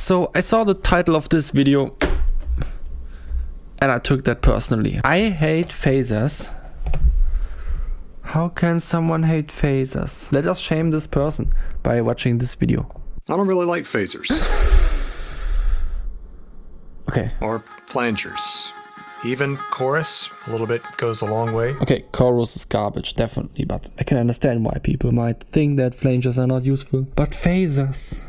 So I saw the title of this video and I took that personally. I hate phasers. How can someone hate phasers? Let us shame this person by watching this video. I don't really like phasers. Okay. Or flangers. Even chorus, a little bit goes a long way. Okay, chorus is garbage, definitely, but I can understand why people might think that flangers are not useful. But phasers.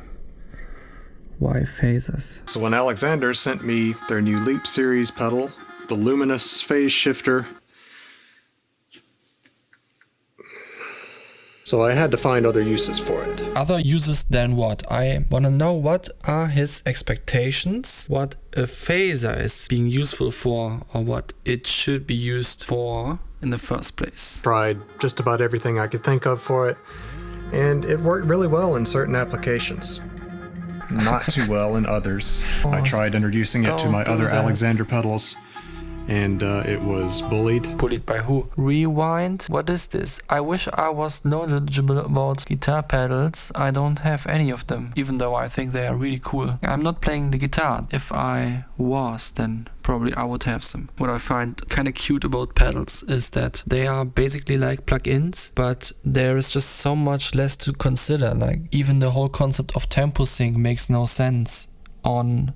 Why phasers? So when Alexander sent me their new Leap series pedal, the Luminous Phase Shifter, so I had to find other uses for it. Other uses than what? I wanna know what are his expectations, what a phaser is being useful for, or what it should be used for in the first place. Tried just about everything I could think of for it, and it worked really well in certain applications. Not too well in others. I tried introducing it to my other Alexander pedals, and it was bullied. Bullied by who? Rewind? What is this? I wish I was knowledgeable about guitar pedals. I don't have any of them, even though I think they are really cool. I'm not playing the guitar. If I was, then probably I would have some. What I find kind of cute about pedals is that they are basically like plugins, but there is just so much less to consider. Like even the whole concept of tempo sync makes no sense on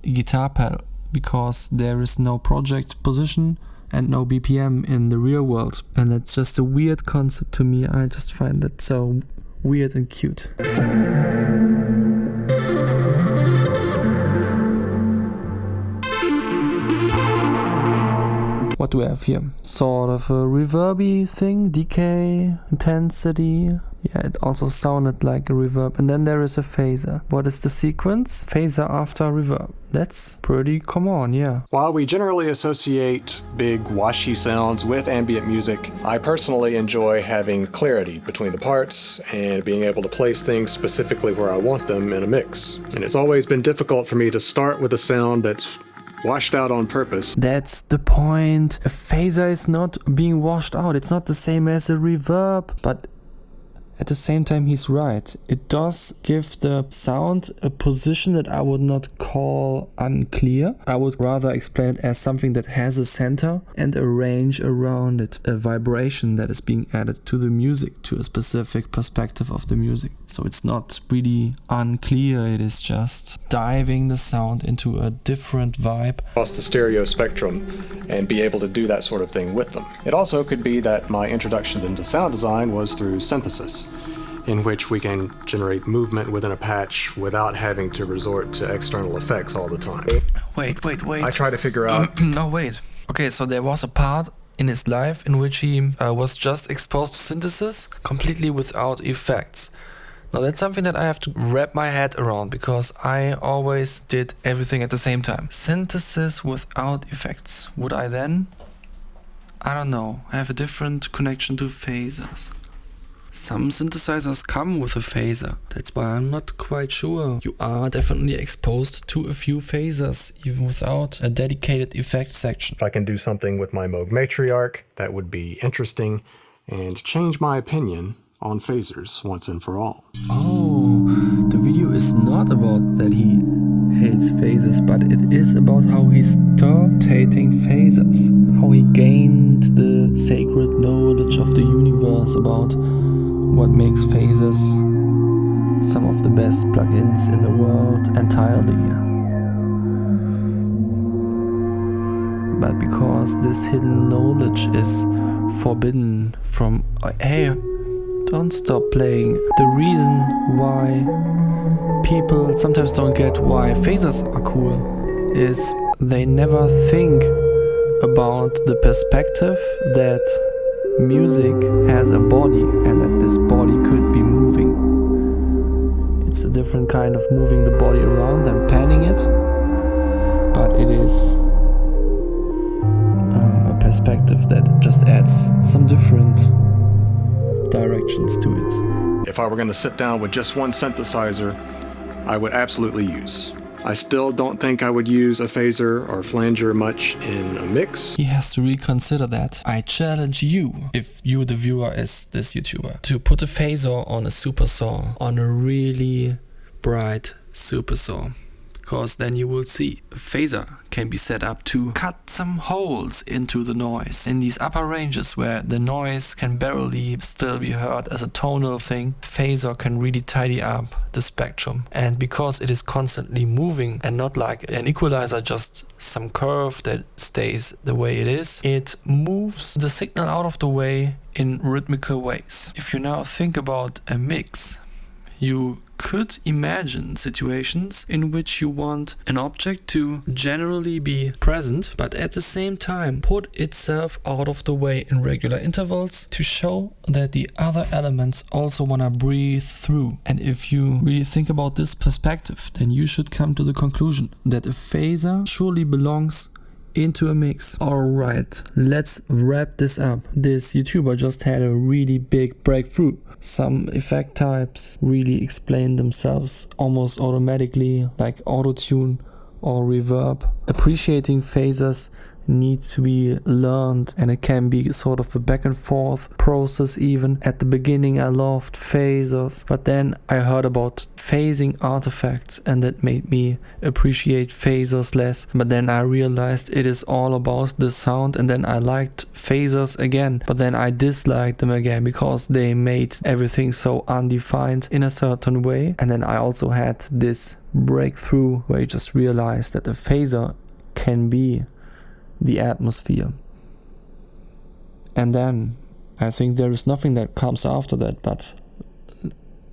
a guitar pedal, because there is no project position and no BPM in the real world. And that's just a weird concept to me. I just find that so weird and cute. What do we have here? Sort of a reverby thing, decay, intensity. Yeah, it also sounded like a reverb. And then there is a phaser. What is the sequence? Phaser after reverb. That's pretty common, yeah. While we generally associate big washy sounds with ambient music, I personally enjoy having clarity between the parts and being able to place things specifically where I want them in a mix. And it's always been difficult for me to start with a sound that's washed out on purpose. That's the point. A phaser is not being washed out. It's not the same as a reverb, but at the same time, he's right. It does give the sound a position that I would not call unclear. I would rather explain it as something that has a center and a range around it, a vibration that is being added to the music, to a specific perspective of the music. So it's not really unclear, it is just diving the sound into a different vibe. Across the stereo spectrum and be able to do that sort of thing with them. It also could be that my introduction into sound design was through synthesis, in which we can generate movement within a patch without having to resort to external effects all the time. Wait. I try to figure out... No, wait. Okay, so there was a part in his life in which he was just exposed to synthesis completely without effects. Now that's something that I have to wrap my head around, because I always did everything at the same time. Synthesis without effects. Would I then, I don't know, have a different connection to phasers? Some synthesizers come with a phaser. That's why I'm not quite sure. You are definitely exposed to a few phasers, even without a dedicated effect section. If I can do something with my Moog Matriarch, that would be interesting and change my opinion on phasers once and for all. Oh, the video is not about that he hates phasers, but it is about how he stopped hating phasers. How he gained the sacred knowledge of the universe about what makes phasers some of the best plugins in the world entirely. But because this hidden knowledge is forbidden from... Hey, don't stop playing. The reason why people sometimes don't get why phasers are cool is they never think about the perspective that music has a body and that this body could be moving. It's a different kind of moving the body around than panning it, but it is a perspective that just adds some different directions to it. If I were going to sit down with just one synthesizer, I would absolutely use. I still don't think I would use a phaser or flanger much in a mix. He has to reconsider that. I challenge you, if you the viewer is this YouTuber, to put a phaser on a super saw, on a really bright super saw. because then you will see a phaser can be set up to cut some holes into the noise. In these upper ranges where the noise can barely still be heard as a tonal thing, phaser can really tidy up the spectrum. And because it is constantly moving and not like an equalizer, just some curve that stays the way it is, it moves the signal out of the way in rhythmical ways. If you now think about a mix, you could imagine situations in which you want an object to generally be present, but at the same time put itself out of the way in regular intervals to show that the other elements also want to breathe through. And if you really think about this perspective, then you should come to the conclusion that a phaser surely belongs into a mix. Alright, let's wrap this up. This YouTuber just had a really big breakthrough. Some effect types really explain themselves almost automatically, like auto-tune or reverb. Appreciating phasers needs to be learned, and it can be sort of a back and forth process. Even at the beginning I loved phasers, but then I heard about phasing artifacts and that made me appreciate phasers less. But then I realized it is all about the sound, and then I liked phasers again, but then I disliked them again because they made everything so undefined in a certain way. And then I also had this breakthrough where I just realized that a phaser can be the atmosphere. And then I think there is nothing that comes after that but